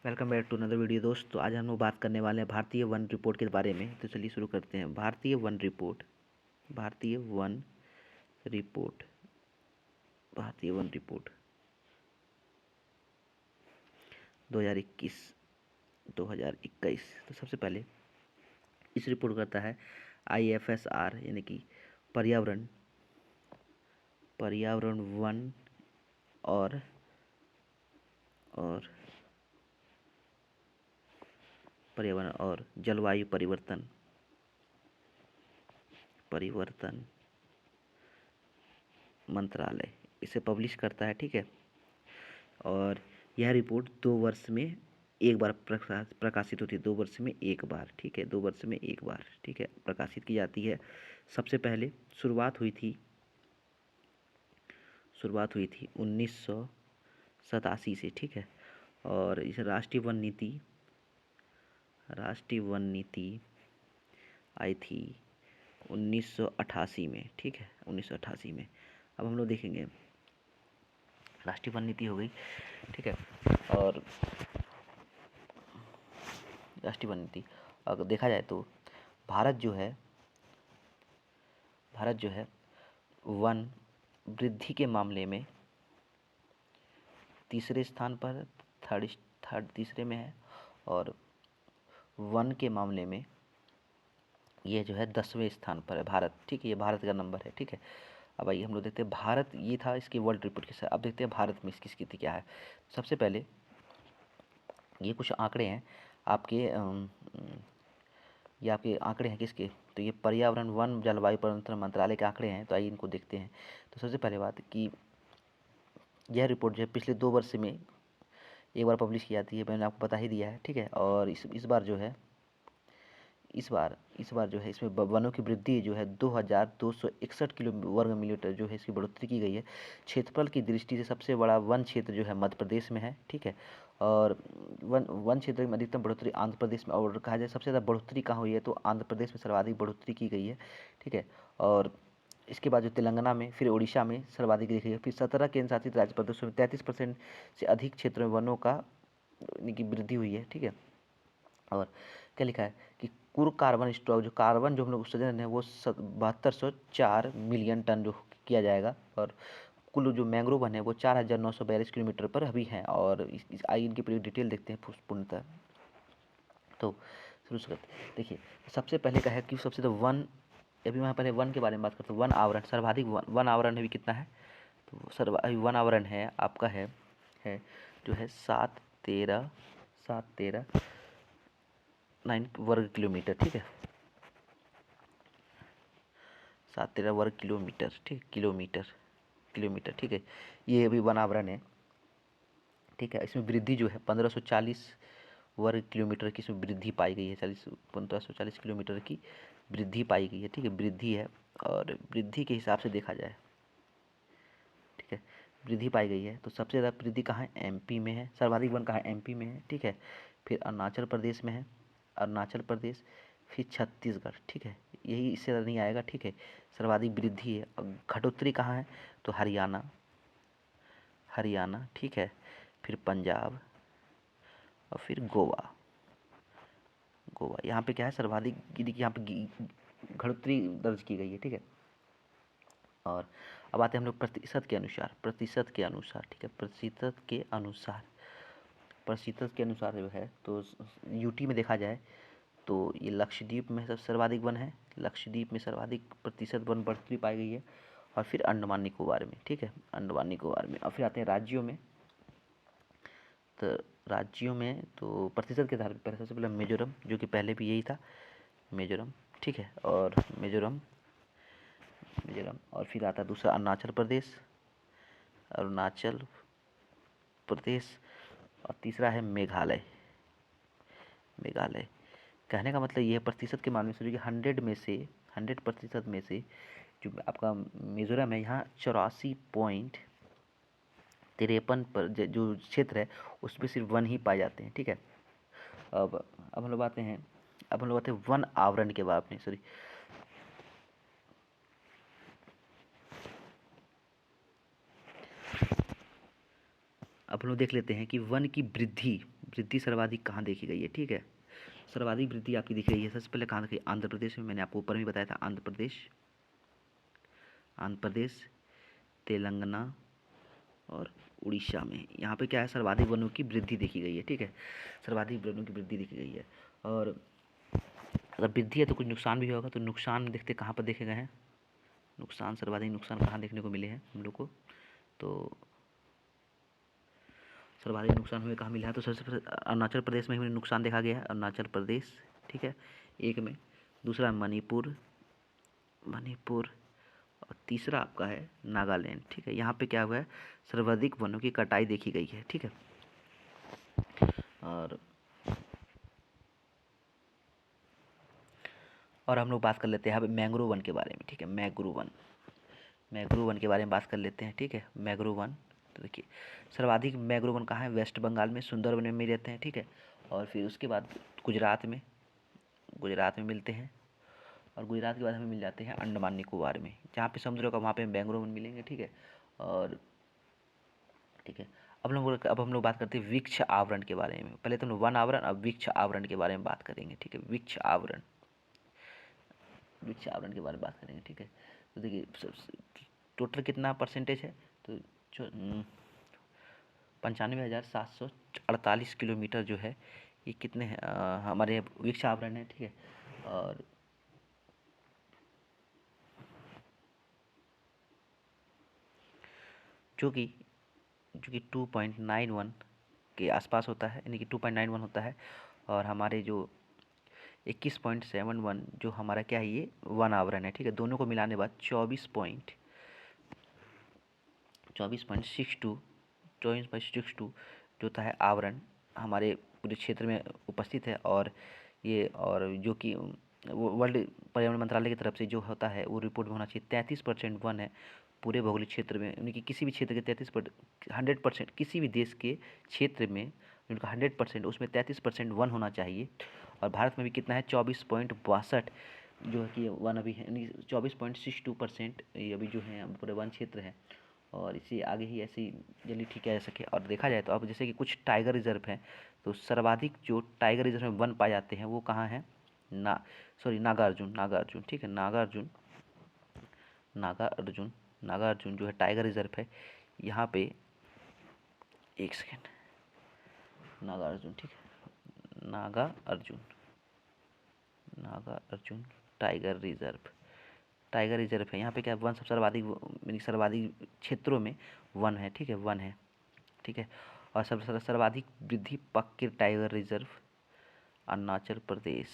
Welcome back to another video दोस्त। तो आज हम लोग बात करने वाले हैं भारतीय वन रिपोर्ट के बारे में। तो चलिए शुरू करते हैं। भारतीय वन रिपोर्ट भारतीय वन रिपोर्ट भारतीय वन रिपोर्ट 2021। तो सबसे पहले इस रिपोर्ट करता है IFSR, यानी कि पर्यावरण वन और पर्यावरण और जलवायु परिवर्तन मंत्रालय इसे पब्लिश करता है। ठीक है, और यह रिपोर्ट 2 वर्ष में एक बार प्रकाशित होती है। 2 वर्ष में एक बार, ठीक है, 2 वर्ष में एक बार, ठीक है, प्रकाशित की जाती है। सबसे पहले शुरुआत हुई थी 1987 से, ठीक है। और इस राष्ट्रीय वन नीति आई थी 1988 में, ठीक है, 1988 में। अब हम लोग देखेंगे, राष्ट्रीय वन नीति हो गई, ठीक है। और राष्ट्रीय वन नीति अगर देखा जाए तो भारत जो है वन वृद्धि के मामले में तीसरे स्थान पर, तीसरे में है। और वन के मामले में ये जो है 10वें स्थान पर है भारत, ठीक है। ये भारत का नंबर है, ठीक है। अब आइए हम लोग देखते हैं भारत, ये था इसकी वर्ल्ड रिपोर्ट के साथ। अब देखते हैं भारत में इसकी स्थिति क्या है। सबसे पहले ये कुछ आंकड़े हैं आपके, ये आपके आंकड़े हैं किसके, तो ये पर्यावरण वन जलवायु परिवर्तन मंत्रालय के आंकड़े हैं। तो आइए इनको देखते हैं। तो सबसे पहले बात कि यह रिपोर्ट जो है पिछले 2 वर्ष में एक बार पब्लिश की जाती है, मैंने आपको बता ही दिया है, ठीक है। और इस बार जो है इस बार जो है इसमें वनों की वृद्धि जो है 2261 किलो वर्ग मिलीमीटर जो है इसकी बढ़ोतरी की गई है। क्षेत्रफल की दृष्टि से सबसे बड़ा वन क्षेत्र जो है मध्य प्रदेश में है, ठीक है। और वन क्षेत्र में अधिकतम बढ़ोतरी आंध्र प्रदेश में, और कहा जाए सबसे ज़्यादा बढ़ोतरी कहाँ हुई है तो आंध्र प्रदेश में सर्वाधिक बढ़ोतरी की गई है, ठीक है। और इसके बाद जो तेलंगाना में, फिर उड़ीसा में सर्वाधिक देखी गई, फिर 17 केंद्र शासित राज्य प्रदेशों में 33% से अधिक क्षेत्र में वनों का की वृद्धि हुई है, ठीक है। और क्या लिखा है कि कुल कार्बन स्टॉक, जो कार्बन जो हम लोग उत्सर्जन है वो 7204 मिलियन टन जो किया जाएगा। और कुल जो मैंग्रोव वन है वो 4942 किलोमीटर पर अभी हैं। और आइए इनकी पूरी डिटेल देखते हैं पूर्णतः। तो शुरू से करते हैं। देखिए, सबसे पहले का है कि सबसे तो वन, अभी वहाँ पहले वन के बारे में बात करते हैं। वन आवरण, सर्वाधिक वन आवरण अभी कितना है, तो वन आवरण है आपका है जो है 713 वर्ग किलोमीटर, ठीक है, 713 वर्ग किलोमीटर, ठीक, किलोमीटर, ठीक है। ये अभी वन आवरण है, ठीक है। इसमें वृद्धि जो है 1540 वर्ग किलोमीटर की इसमें वृद्धि पाई गई है। 1540 किलोमीटर की वृद्धि पाई गई है, ठीक है, वृद्धि है। और वृद्धि के हिसाब से देखा जाए, ठीक है, वृद्धि पाई गई है। तो सबसे ज़्यादा वृद्धि कहाँ है, MP में है। सर्वाधिक वन कहाँ है, MP में है, ठीक है। फिर अरुणाचल प्रदेश में है, फिर छत्तीसगढ़, ठीक है, यही इससे ज़्यादा नहीं आएगा, ठीक है। सर्वाधिक वृद्धि है। और घटोत्तरी कहाँ है तो हरियाणा, ठीक है, फिर पंजाब और फिर गोवा। यहाँ पे क्या है, सर्वाधिक यहाँ पे घटोत्तरी दर्ज की गई है, ठीक है। और अब आते हैं हम लोग प्रतिशत के अनुसार, ठीक है, प्रतिशत के अनुसार जो है तो UT में देखा जाए तो ये लक्षद्वीप में सब सर्वाधिक वन है। लक्षद्वीप में सर्वाधिक प्रतिशत वन बढ़ोतरी पाई गई है। और फिर अंडमान निकोबार में, ठीक है, अंडमान निकोबार में। और फिर आते हैं राज्यों में। तो राज्यों में तो प्रतिशत के आधार पर सबसे पहले मिजोरम, जो कि पहले भी यही था, मिजोरम, ठीक है। और मिजोरम और फिर आता है दूसरा अरुणाचल प्रदेश। और तीसरा है मेघालय। कहने का मतलब ये है प्रतिशत के मामले में जो कि 100% में से जो आपका मिजोरम है, यहाँ 84.53 पर जो क्षेत्र है उसमें सिर्फ वन ही पाए जाते हैं, ठीक है। अब हम लोग आते हैं वन आवरण के बारे में, सॉरी, अब हम लोग देख लेते हैं कि वन की वृद्धि सर्वाधिक कहाँ देखी गई है। ठीक है, सर्वाधिक वृद्धि आपकी दिख रही है सबसे पहले कहाँ देखी, आंध्र प्रदेश में। मैंने आपको ऊपर में बताया था आंध्र प्रदेश, तेलंगाना और उड़ीसा में। यहाँ पे क्या है, सर्वाधिक वनों की वृद्धि देखी गई है। ठीक है, सर्वाधिक वनों की वृद्धि देखी गई है। और अगर वृद्धि है तो कुछ नुकसान भी होगा, तो नुकसान देखते कहाँ पर देखे गए हैं, नुकसान, सर्वाधिक नुकसान कहाँ देखने को मिले हैं हम लोग को। तो सर्वाधिक नुकसान हुए कहाँ मिला है, तो सबसे पहले अरुणाचल प्रदेश में हमें नुकसान देखा गया है, अरुणाचल प्रदेश। ठीक है, एक में। दूसरा मणिपुर, और तीसरा आपका है नागालैंड। ठीक है, यहाँ पे क्या हुआ है, सर्वाधिक वनों की कटाई देखी गई है। ठीक है, और हम लोग बात कर लेते हैं अब मैंग्रोव वन के बारे में। ठीक है, मैंग्रोव वन के बारे में बात कर लेते हैं। ठीक है, मैंग्रोव वन, तो देखिए सर्वाधिक मैंग्रोव वन कहाँ है, वेस्ट बंगाल में सुंदरवन में रहते हैं। ठीक है, और फिर उसके बाद गुजरात में मिलते हैं, और गुजरात के बाद हमें मिल जाते हैं अंडमान निकोबार में, जहाँ पे समुद्र का, वहाँ पे मैंग्रोव वन मिलेंगे। ठीक है, और ठीक है, अब हम लोग बात करते हैं वृक्ष आवरण के बारे में। पहले तो वन आवरण, अब वृक्ष आवरण के बारे में बात करेंगे। ठीक है, वृक्ष आवरण के बारे में बात करेंगे। ठीक है, तो देखिए टोटल कितना परसेंटेज है, तो 95,748 किलोमीटर जो है, ये कितने हैं, हमारे वृक्ष आवरण है। ठीक है, और जो कि 2.91 के आसपास होता है, यानी कि 2.91 होता है। और हमारे जो 21.71 जो हमारा क्या है, ये वन आवरण है। ठीक है, दोनों को मिलाने के बाद 24.62 जो होता है आवरण, हमारे पूरे क्षेत्र में उपस्थित है। और ये, और जो कि वर्ल्ड पर्यावरण मंत्रालय की तरफ से जो होता है, वो रिपोर्ट में होना चाहिए 33% वन है पूरे भौगोलिक क्षेत्र में, यानी कि किसी भी क्षेत्र के 100%, किसी भी देश के क्षेत्र में उनका 100%, उसमें 33% वन होना चाहिए। और भारत में भी कितना है, 24.62 जो है कि वन अभी है, यानी 24.62% ये अभी जो है पूरे वन क्षेत्र है। और इसे आगे ही ऐसी जल्दी ठीक किया जा सके। और देखा जाए तो अब जैसे कि कुछ टाइगर रिजर्व हैं, तो सर्वाधिक जो टाइगर रिजर्व में वन पाए जाते हैं वो कहाँ हैं, नागार्जुन। ठीक है, नागार्जुन जो है टाइगर रिजर्व है। यहाँ पे एक सेकेंड, नागार्जुन, ठीक है, नागार्जुन टाइगर रिजर्व है। यहाँ पे क्या वन सब सर्वाधिक क्षेत्रों में वन है। ठीक है, वन है। ठीक है, और सर्वाधिक वृद्धि पक्के टाइगर रिजर्व अरुणाचल प्रदेश।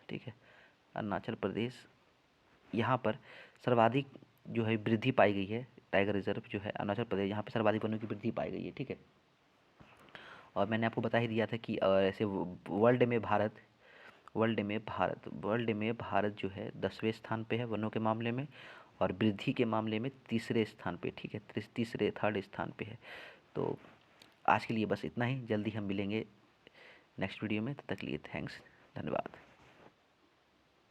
ठीक है, अरुणाचल प्रदेश, यहाँ पर सर्वाधिक जो है वृद्धि पाई गई है, टाइगर रिजर्व जो है अरुणाचल प्रदेश, यहाँ पर सर्वाधिक वनों की वृद्धि पाई गई है। ठीक है, और मैंने आपको बता ही दिया था कि ऐसे वर्ल्ड में भारत जो है 10वें स्थान पे है वनों के मामले में, और वृद्धि के मामले में तीसरे स्थान पे। ठीक है, थर्ड स्थान पे है। तो आज के लिए बस इतना ही, जल्दी हम मिलेंगे नेक्स्ट वीडियो में, तब तक के लिए थैंक्स, धन्यवाद।